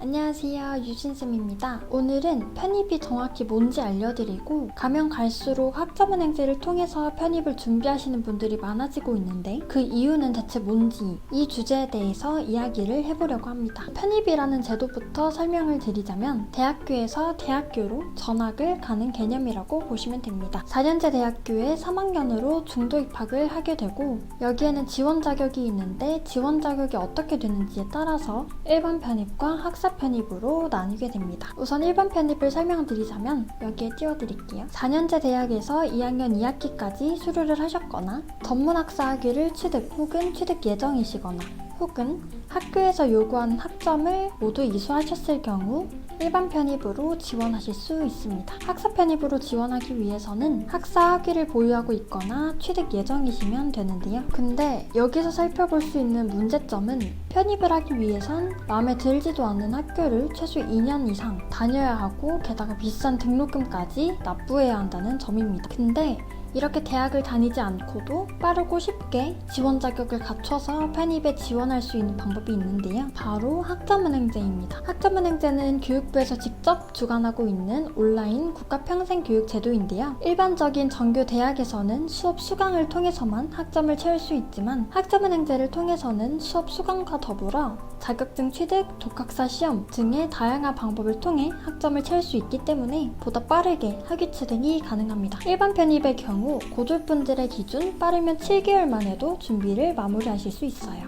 안녕하세요, 유진쌤입니다. 오늘은 편입이 정확히 뭔지 알려드리고 가면 갈수록 학점은행제를 통해서 편입을 준비하시는 분들이 많아지고 있는데 그 이유는 대체 뭔지 이 주제에 대해서 이야기를 해보려고 합니다. 편입이라는 제도부터 설명을 드리자면 대학교에서 대학교로 전학을 가는 개념이라고 보시면 됩니다. 4년제 대학교에 3학년으로 중도 입학을 하게 되고 여기에는 지원 자격이 있는데 지원 자격이 어떻게 되는지에 따라서 일반 편입과 학사 편입으로 나뉘게 됩니다. 우선 일반 편입을 설명드리자면 여기에 띄워드릴게요. 4년제 대학에서 2학년 2학기까지 수료를 하셨거나 전문학사 학위를 취득 혹은 취득 예정이시거나 혹은 학교에서 요구하는 학점을 모두 이수하셨을 경우 일반 편입으로 지원하실 수 있습니다. 학사 편입으로 지원하기 위해서는 학사 학위를 보유하고 있거나 취득 예정이시면 되는데요. 근데 여기서 살펴볼 수 있는 문제점은 편입을 하기 위해선 마음에 들지도 않는 학교를 최소 2년 이상 다녀야 하고 게다가 비싼 등록금까지 납부해야 한다는 점입니다. 근데 이렇게 대학을 다니지 않고도 빠르고 쉽게 지원 자격을 갖춰서 편입에 지원할 수 있는 방법이 있는데요. 바로 학점은행제입니다. 학점은행제는 교육부에서 직접 주관하고 있는 온라인 국가평생교육 제도인데요. 일반적인 정규 대학에서는 수업 수강을 통해서만 학점을 채울 수 있지만 학점은행제를 통해서는 수업 수강과 더불어 자격증 취득, 독학사 시험 등의 다양한 방법을 통해 학점을 채울 수 있기 때문에 보다 빠르게 학위 취득이 가능합니다. 일반 편입의 경우 고졸분들의 기준 빠르면 7개월만 해도 준비를 마무리하실 수 있어요.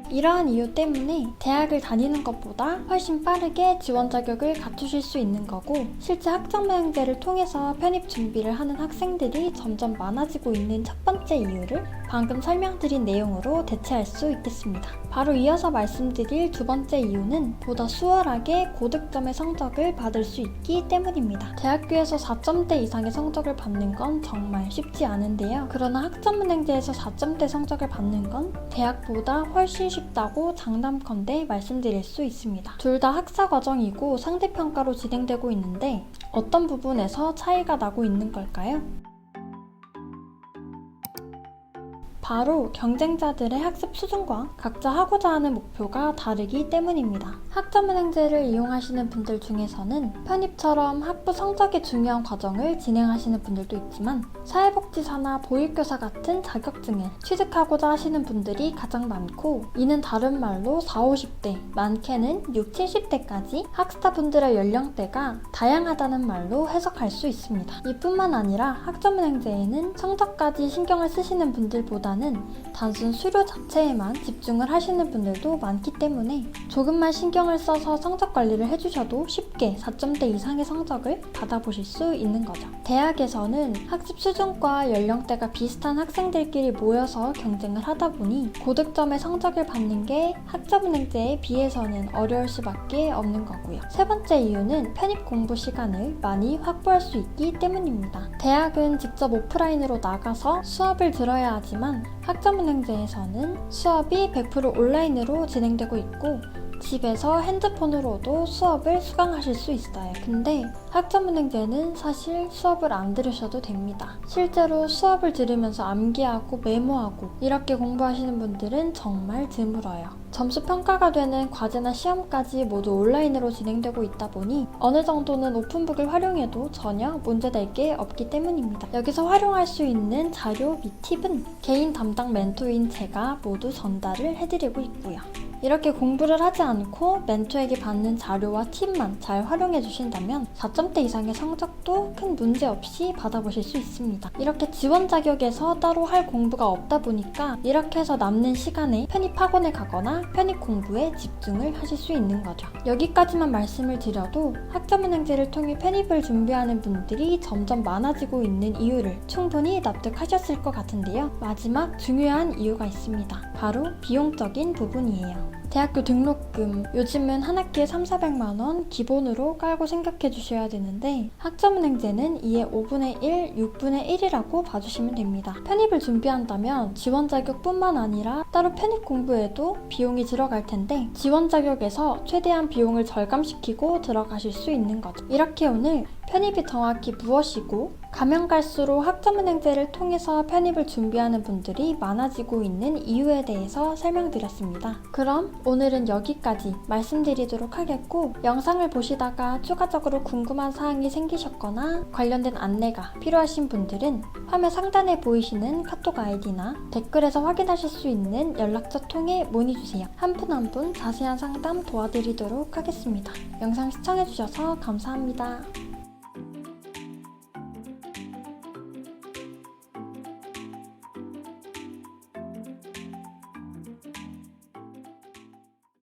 이러한 이유 때문에 대학을 다니는 것보다 훨씬 빠르게 지원 자격을 갖추실 수 있는 거고 실제 학점은행제를 통해서 편입 준비를 하는 학생들이 점점 많아지고 있는 첫 번째 이유를 방금 설명드린 내용으로 대체할 수 있겠습니다. 바로 이어서 말씀드릴 두 번째 이유는 보다 수월하게 고득점의 성적을 받을 수 있기 때문입니다. 대학교에서 4점대 이상의 성적을 받는 건 정말 쉽지 않은데요. 그러나 학점은행제에서 4점대 성적을 받는 건 대학보다 훨씬 쉽다고 장담컨대 말씀드릴 수 있습니다. 둘 다 학사 과정이고 상대평가로 진행되고 있는데 어떤 부분에서 차이가 나고 있는 걸까요? 바로 경쟁자들의 학습 수준과 각자 하고자 하는 목표가 다르기 때문입니다. 학점은행제를 이용하시는 분들 중에서는 편입처럼 학부 성적이 중요한 과정을 진행하시는 분들도 있지만 사회복지사나 보육교사 같은 자격증을 취득하고자 하시는 분들이 가장 많고 이는 다른 말로 40, 50대, 많게는 60, 70대까지 학스타분들의 연령대가 다양하다는 말로 해석할 수 있습니다. 이뿐만 아니라 학점은행제에는 성적까지 신경을 쓰시는 분들보다 단순 수료 자체에만 집중을 하시는 분들도 많기 때문에 조금만 신경을 써서 성적 관리를 해주셔도 쉽게 4점대 이상의 성적을 받아보실 수 있는 거죠. 대학에서는 학습 수준과 연령대가 비슷한 학생들끼리 모여서 경쟁을 하다 보니 고득점의 성적을 받는 게 학점은행제에 비해서는 어려울 수밖에 없는 거고요. 세 번째 이유는 편입 공부 시간을 많이 확보할 수 있기 때문입니다. 대학은 직접 오프라인으로 나가서 수업을 들어야 하지만 학점은행제에서는 수업이 100% 온라인으로 진행되고 있고 집에서 핸드폰으로도 수업을 수강하실 수 있어요. 근데 학점은행제는 사실 수업을 안 들으셔도 됩니다. 실제로 수업을 들으면서 암기하고 메모하고 이렇게 공부하시는 분들은 정말 드물어요. 점수 평가가 되는 과제나 시험까지 모두 온라인으로 진행되고 있다 보니 어느 정도는 오픈북을 활용해도 전혀 문제될 게 없기 때문입니다. 여기서 활용할 수 있는 자료 및 팁은 개인 담당 멘토인 제가 모두 전달을 해드리고 있고요. 이렇게 공부를 하지 않고 멘토에게 받는 자료와 팁만 잘 활용해 주신다면 4점대 이상의 성적도 큰 문제 없이 받아보실 수 있습니다. 이렇게 지원 자격에서 따로 할 공부가 없다 보니까 이렇게 해서 남는 시간에 편입학원에 가거나 편입 공부에 집중을 하실 수 있는 거죠. 여기까지만 말씀을 드려도 학점은행제를 통해 편입을 준비하는 분들이 점점 많아지고 있는 이유를 충분히 납득하셨을 것 같은데요. 마지막 중요한 이유가 있습니다. 바로 비용적인 부분이에요. 대학교 등록금 요즘은 한 학기에 3,400만원 기본으로 깔고 생각해 주셔야 되는데 학점은행제는 이에 5분의 1, 6분의 1이라고 봐주시면 됩니다. 편입을 준비한다면 지원 자격뿐만 아니라 따로 편입 공부에도 비용이 들어갈 텐데 지원 자격에서 최대한 비용을 절감시키고 들어가실 수 있는 거죠. 이렇게 오늘 편입이 정확히 무엇이고 가면 갈수록 학점은행제를 통해서 편입을 준비하는 분들이 많아지고 있는 이유에 대해서 설명드렸습니다. 그럼 오늘은 여기까지 말씀드리도록 하겠고, 영상을 보시다가 추가적으로 궁금한 사항이 생기셨거나 관련된 안내가 필요하신 분들은 화면 상단에 보이시는 카톡 아이디나 댓글에서 확인하실 수 있는 연락처 통해 문의주세요. 한 분 한 분 자세한 상담 도와드리도록 하겠습니다. 영상 시청해주셔서 감사합니다.